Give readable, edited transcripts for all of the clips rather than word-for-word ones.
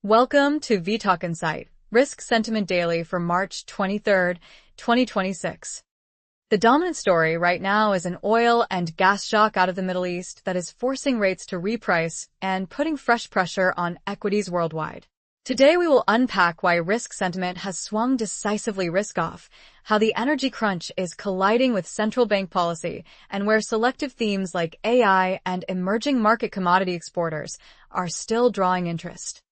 Welcome to vTalkInsight, Risk Sentiment Daily for March 23, 2026. The dominant story right now is an oil and gas shock out of the Middle East that is forcing rates to reprice and putting fresh pressure on equities worldwide. Today we will unpack why risk sentiment has swung decisively risk-off, how the energy crunch is colliding with central bank policy, and where selective themes like AI and emerging market commodity exporters are still drawing interest.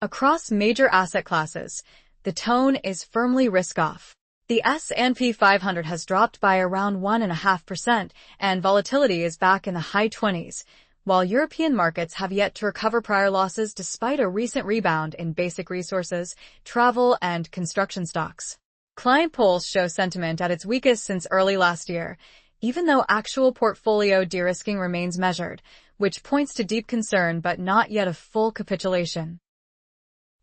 Across major asset classes, the tone is firmly risk-off. The S&P 500 has dropped by around 1.5%, and volatility is back in the high 20s, while European markets have yet to recover prior losses despite a recent rebound in basic resources, travel, and construction stocks. Client polls show sentiment at its weakest since early last year, even though actual portfolio de-risking remains measured, which points to deep concern but not yet a full capitulation.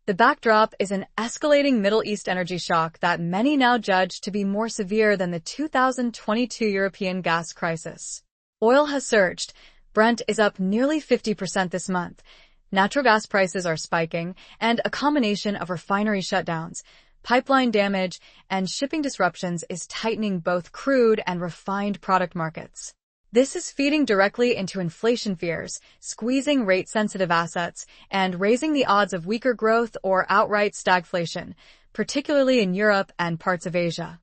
The backdrop is an escalating Middle East energy shock that many now judge to be more severe than the 2022 European gas crisis. Oil has surged. Brent is up nearly 50% this month. Natural gas prices are spiking, and a combination of refinery shutdowns, pipeline damage, and shipping disruptions is tightening both crude and refined product markets. This is feeding directly into inflation fears, squeezing rate-sensitive assets, and raising the odds of weaker growth or outright stagflation, particularly in Europe and parts of Asia.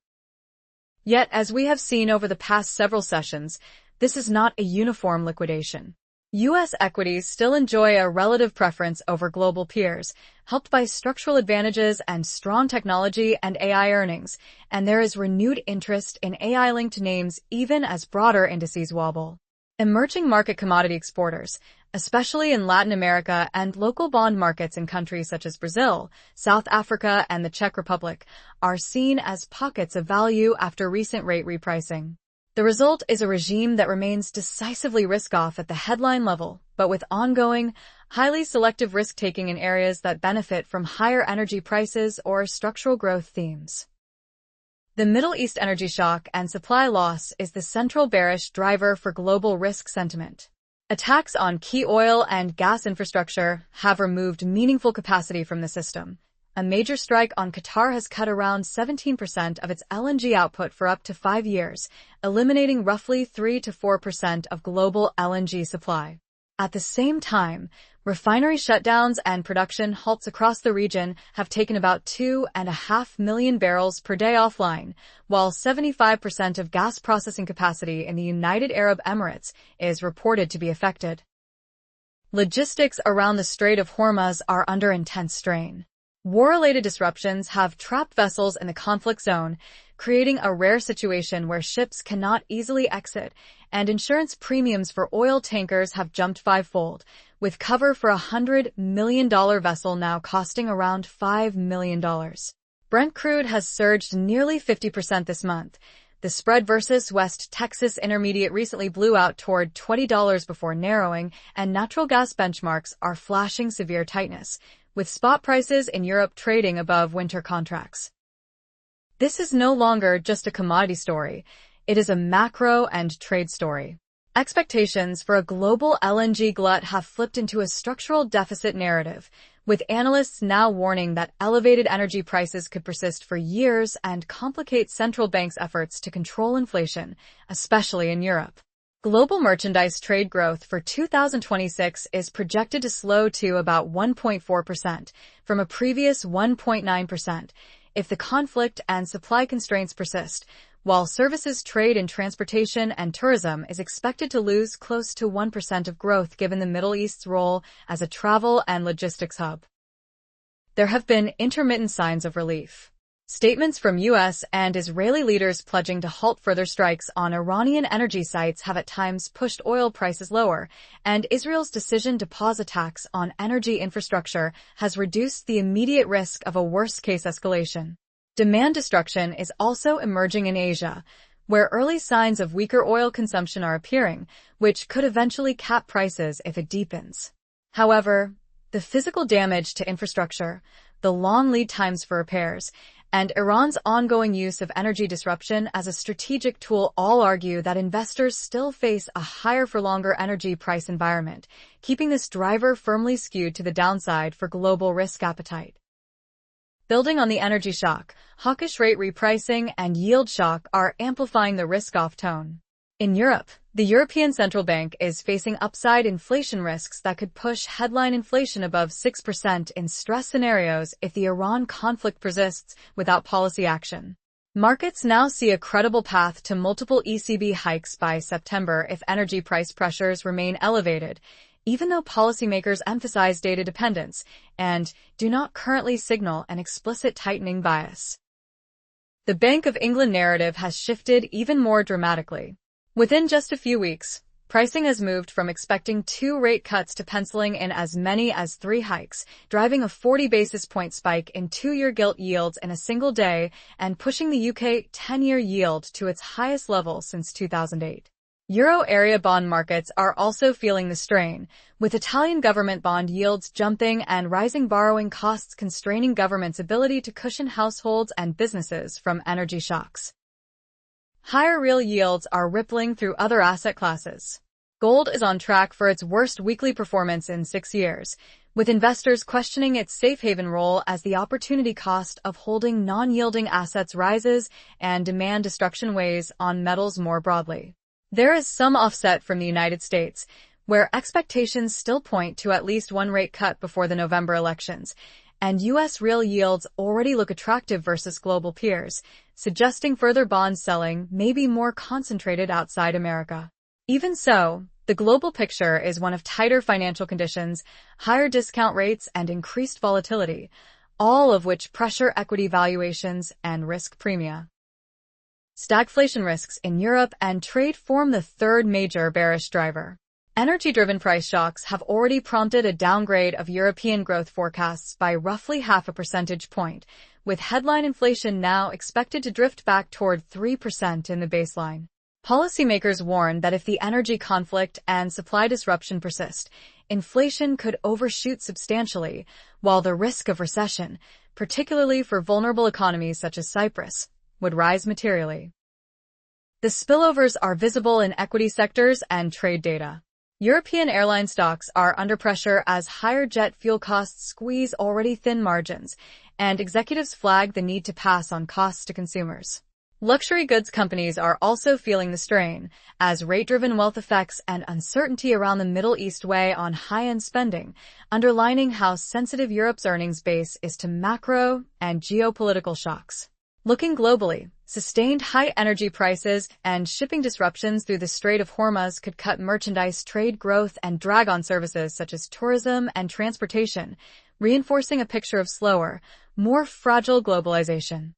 Yet, as we have seen over the past several sessions, this is not a uniform liquidation. U.S. equities still enjoy a relative preference over global peers, helped by structural advantages and strong technology and AI earnings, and there is renewed interest in AI-linked names even as broader indices wobble. Emerging market commodity exporters, especially in Latin America and local bond markets in countries such as Brazil, South Africa, and the Czech Republic, are seen as pockets of value after recent rate repricing. The result is a regime that remains decisively risk-off at the headline level, but with ongoing, highly selective risk-taking in areas that benefit from higher energy prices or structural growth themes. The Middle East energy shock and supply loss is the central bearish driver for global risk sentiment. Attacks on key oil and gas infrastructure have removed meaningful capacity from the system. A major strike on Qatar has cut around 17% of its LNG output for up to 5 years, eliminating roughly 3 to 4% of global LNG supply. At the same time, refinery shutdowns and production halts across the region have taken about 2.5 million barrels per day offline, while 75% of gas processing capacity in the United Arab Emirates is reported to be affected. Logistics around the Strait of Hormuz are under intense strain. War-related disruptions have trapped vessels in the conflict zone, creating a rare situation where ships cannot easily exit, and insurance premiums for oil tankers have jumped fivefold, with cover for a $100 million vessel now costing around $5 million. Brent crude has surged nearly 50% this month. The spread versus West Texas Intermediate recently blew out toward $20 before narrowing, and natural gas benchmarks are flashing severe tightness, with spot prices in Europe trading above winter contracts. This is no longer just a commodity story, it is a macro and trade story. Expectations for a global LNG glut have flipped into a structural deficit narrative, with analysts now warning that elevated energy prices could persist for years and complicate central banks' efforts to control inflation, especially in Europe. Global merchandise trade growth for 2026 is projected to slow to about 1.4%, from a previous 1.9%, if the conflict and supply constraints persist, while services trade in transportation and tourism is expected to lose close to 1% of growth given the Middle East's role as a travel and logistics hub. There have been intermittent signs of relief. Statements from U.S. and Israeli leaders pledging to halt further strikes on Iranian energy sites have at times pushed oil prices lower, and Israel's decision to pause attacks on energy infrastructure has reduced the immediate risk of a worst-case escalation. Demand destruction is also emerging in Asia, where early signs of weaker oil consumption are appearing, which could eventually cap prices if it deepens. However, the physical damage to infrastructure, the long lead times for repairs, and Iran's ongoing use of energy disruption as a strategic tool all argue that investors still face a higher-for-longer energy price environment, keeping this driver firmly skewed to the downside for global risk appetite. Building on the energy shock, hawkish rate repricing and yield shock are amplifying the risk-off tone. In Europe, the European Central Bank is facing upside inflation risks that could push headline inflation above 6% in stress scenarios if the Iran conflict persists without policy action. Markets now see a credible path to multiple ECB hikes by September if energy price pressures remain elevated, even though policymakers emphasize data dependence and do not currently signal an explicit tightening bias. The Bank of England narrative has shifted even more dramatically. Within just a few weeks, pricing has moved from expecting 2 rate cuts to penciling in as many as 3 hikes, driving a 40 basis point spike in 2-year gilt yields in a single day and pushing the UK 10-year yield to its highest level since 2008. Euro area bond markets are also feeling the strain, with Italian government bond yields jumping and rising borrowing costs constraining governments' ability to cushion households and businesses from energy shocks. Higher real yields are rippling through other asset classes. Gold is on track for its worst weekly performance in 6 years, with investors questioning its safe haven role as the opportunity cost of holding non-yielding assets rises and demand destruction weighs on metals more broadly. There is some offset from the United States, where expectations still point to at least 1 rate cut before the November elections, and U.S. real yields already look attractive versus global peers, suggesting further bond selling may be more concentrated outside America. Even so, the global picture is one of tighter financial conditions, higher discount rates, and increased volatility, all of which pressure equity valuations and risk premia. Stagflation risks in Europe and trade form the third major bearish driver. Energy-driven price shocks have already prompted a downgrade of European growth forecasts by roughly 0.5 percentage point, with headline inflation now expected to drift back toward 3% in the baseline. Policymakers warn that if the energy conflict and supply disruption persist, inflation could overshoot substantially, while the risk of recession, particularly for vulnerable economies such as Cyprus, would rise materially. The spillovers are visible in equity sectors and trade data. European airline stocks are under pressure as higher jet fuel costs squeeze already thin margins, and executives flag the need to pass on costs to consumers. Luxury goods companies are also feeling the strain, as rate-driven wealth effects and uncertainty around the Middle East weigh on high-end spending, underlining how sensitive Europe's earnings base is to macro and geopolitical shocks. Looking globally, sustained high energy prices and shipping disruptions through the Strait of Hormuz could cut merchandise trade growth and drag on services such as tourism and transportation, reinforcing a picture of slower, more fragile globalization.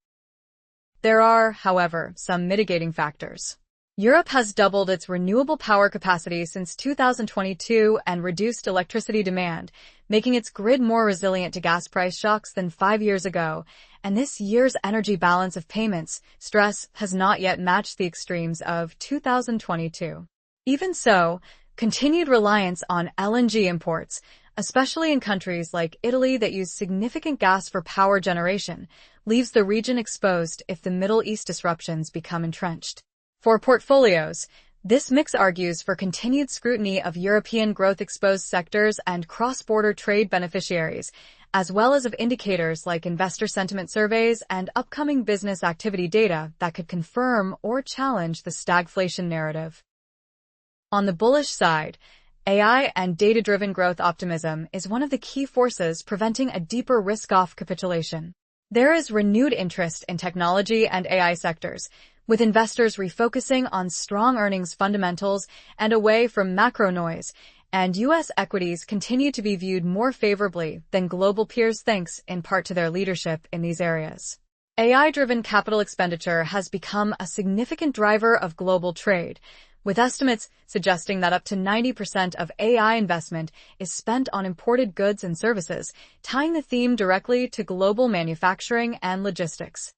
There are, however, some mitigating factors. Europe has doubled its renewable power capacity since 2022 and reduced electricity demand, making its grid more resilient to gas price shocks than 5 years ago, and this year's energy balance of payments stress has not yet matched the extremes of 2022. Even so, continued reliance on LNG imports, especially in countries like Italy that use significant gas for power generation, leaves the region exposed if the Middle East disruptions become entrenched. For portfolios, this mix argues for continued scrutiny of European growth-exposed sectors and cross-border trade beneficiaries, as well as of indicators like investor sentiment surveys and upcoming business activity data that could confirm or challenge the stagflation narrative. On the bullish side, AI and data-driven growth optimism is one of the key forces preventing a deeper risk-off capitulation. There is renewed interest in technology and AI sectors, with investors refocusing on strong earnings fundamentals and away from macro noise, and U.S. equities continue to be viewed more favorably than global peers thanks in part to their leadership in these areas. AI-driven capital expenditure has become a significant driver of global trade, with estimates suggesting that up to 90% of AI investment is spent on imported goods and services, tying the theme directly to global manufacturing and logistics.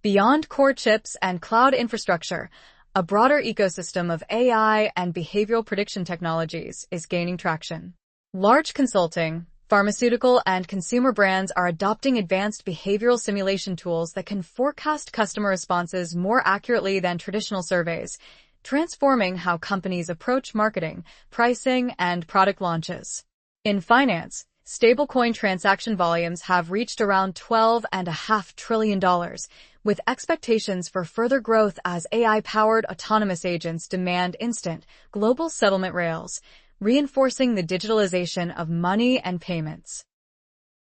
Beyond core chips and cloud infrastructure, a broader ecosystem of AI and behavioral prediction technologies is gaining traction. Large consulting, Pharmaceutical and consumer brands are adopting advanced behavioral simulation tools that can forecast customer responses more accurately than traditional surveys, transforming how companies approach marketing, pricing, and product launches. In finance, stablecoin transaction volumes have reached around $12.5 trillion, with expectations for further growth as AI-powered autonomous agents demand instant, global settlement rails, reinforcing the digitalization of money and payments.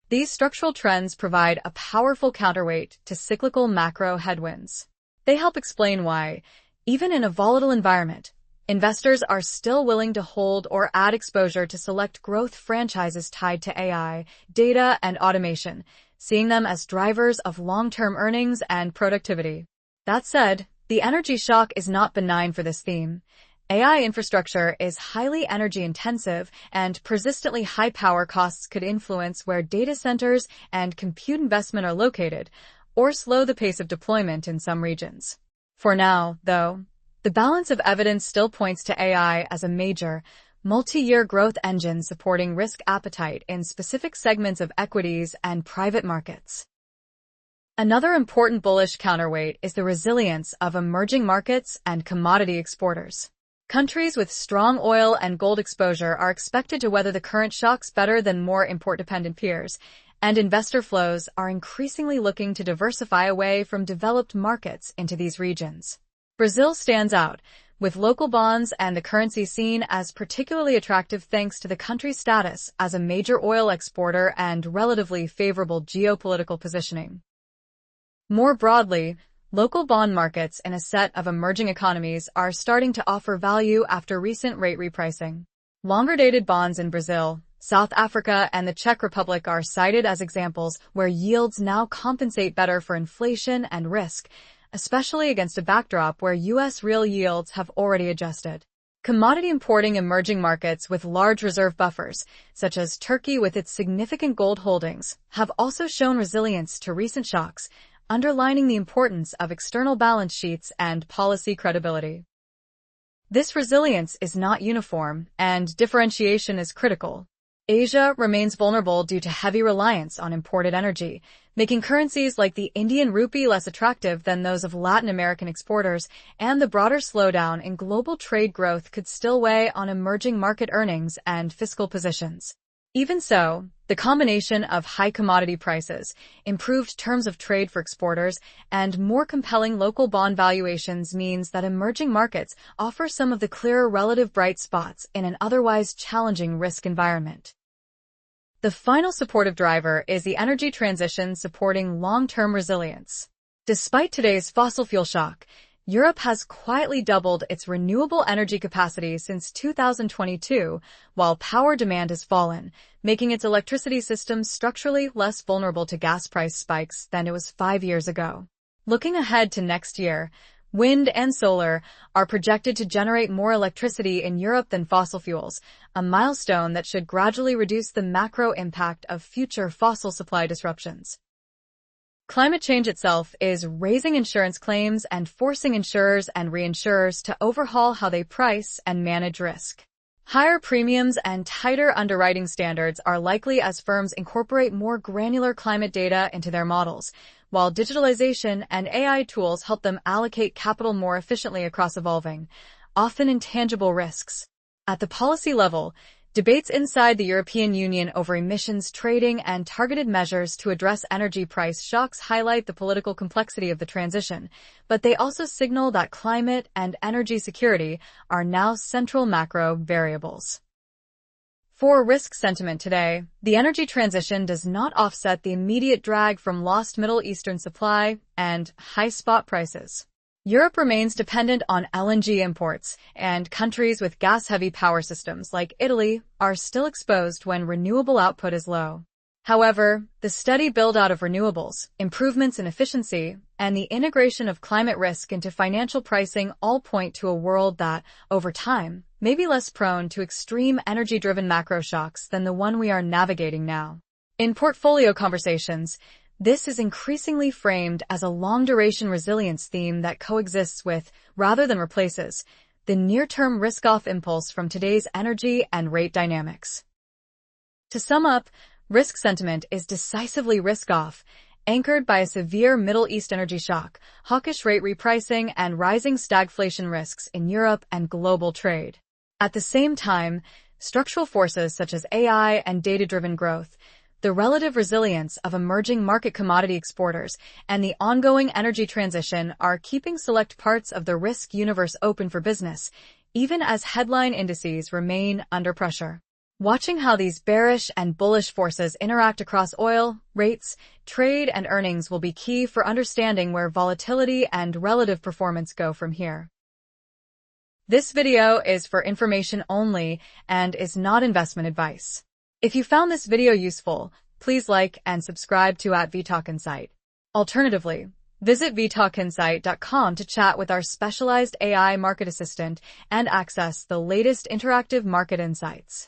These structural trends provide a powerful counterweight to cyclical macro headwinds. They help explain why, even in a volatile environment, investors are still willing to hold or add exposure to select growth franchises tied to AI, data, and automation, seeing them as drivers of long-term earnings and productivity. That said, the energy shock is not benign for this theme. AI infrastructure is highly energy-intensive, and persistently high power costs could influence where data centers and compute investment are located, or slow the pace of deployment in some regions. For now, though, the balance of evidence still points to AI as a major, multi-year growth engine supporting risk appetite in specific segments of equities and private markets. Another important bullish counterweight is the resilience of emerging markets and commodity exporters. Countries with strong oil and gold exposure are expected to weather the current shocks better than more import-dependent peers, and investor flows are increasingly looking to diversify away from developed markets into these regions. Brazil stands out, with local bonds and the currency seen as particularly attractive thanks to the country's status as a major oil exporter and relatively favorable geopolitical positioning. More broadly, local bond markets in a set of emerging economies are starting to offer value after recent rate repricing. Longer-dated bonds in Brazil, South Africa, and the Czech Republic are cited as examples where yields now compensate better for inflation and risk, especially against a backdrop where U.S. real yields have already adjusted. Commodity importing emerging markets with large reserve buffers, such as Turkey with its significant gold holdings, have also shown resilience to recent shocks, underlining the importance of external balance sheets and policy credibility. This resilience is not uniform, and differentiation is critical. Asia remains vulnerable due to heavy reliance on imported energy, making currencies like the Indian rupee less attractive than those of Latin American exporters, and the broader slowdown in global trade growth could still weigh on emerging market earnings and fiscal positions. Even so, the combination of high commodity prices, improved terms of trade for exporters, and more compelling local bond valuations means that emerging markets offer some of the clearer relative bright spots in an otherwise challenging risk environment. The final supportive driver is the energy transition supporting long-term resilience. Despite today's fossil fuel shock, Europe has quietly doubled its renewable energy capacity since 2022, while power demand has fallen, making its electricity system structurally less vulnerable to gas price spikes than it was 5 years ago. Looking ahead to next year, wind and solar are projected to generate more electricity in Europe than fossil fuels, a milestone that should gradually reduce the macro impact of future fossil supply disruptions. Climate change itself is raising insurance claims and forcing insurers and reinsurers to overhaul how they price and manage risk. Higher premiums and tighter underwriting standards are likely as firms incorporate more granular climate data into their models, while digitalization and AI tools help them allocate capital more efficiently across evolving, often intangible risks. At the policy level, debates inside the European Union over emissions trading and targeted measures to address energy price shocks highlight the political complexity of the transition, but they also signal that climate and energy security are now central macro variables. For risk sentiment today, the energy transition does not offset the immediate drag from lost Middle Eastern supply and high spot prices. Europe remains dependent on LNG imports, and countries with gas-heavy power systems like Italy are still exposed when renewable output is low. However, the steady build-out of renewables, improvements in efficiency, and the integration of climate risk into financial pricing all point to a world that, over time, may be less prone to extreme energy-driven macro shocks than the one we are navigating now. In portfolio conversations, this is increasingly framed as a long-duration resilience theme that coexists with, rather than replaces, the near-term risk-off impulse from today's energy and rate dynamics. To sum up, risk sentiment is decisively risk-off, anchored by a severe Middle East energy shock, hawkish rate repricing, and rising stagflation risks in Europe and global trade. At the same time, structural forces such as AI and data-driven growth, the relative resilience of emerging market commodity exporters, and the ongoing energy transition are keeping select parts of the risk universe open for business, even as headline indices remain under pressure. Watching how these bearish and bullish forces interact across oil, rates, trade, and earnings will be key for understanding where volatility and relative performance go from here. This video is for information only and is not investment advice. If you found this video useful, please like and subscribe to vTalkInsight. Alternatively, visit vTalkInsight.com to chat with our specialized AI market assistant and access the latest interactive market insights.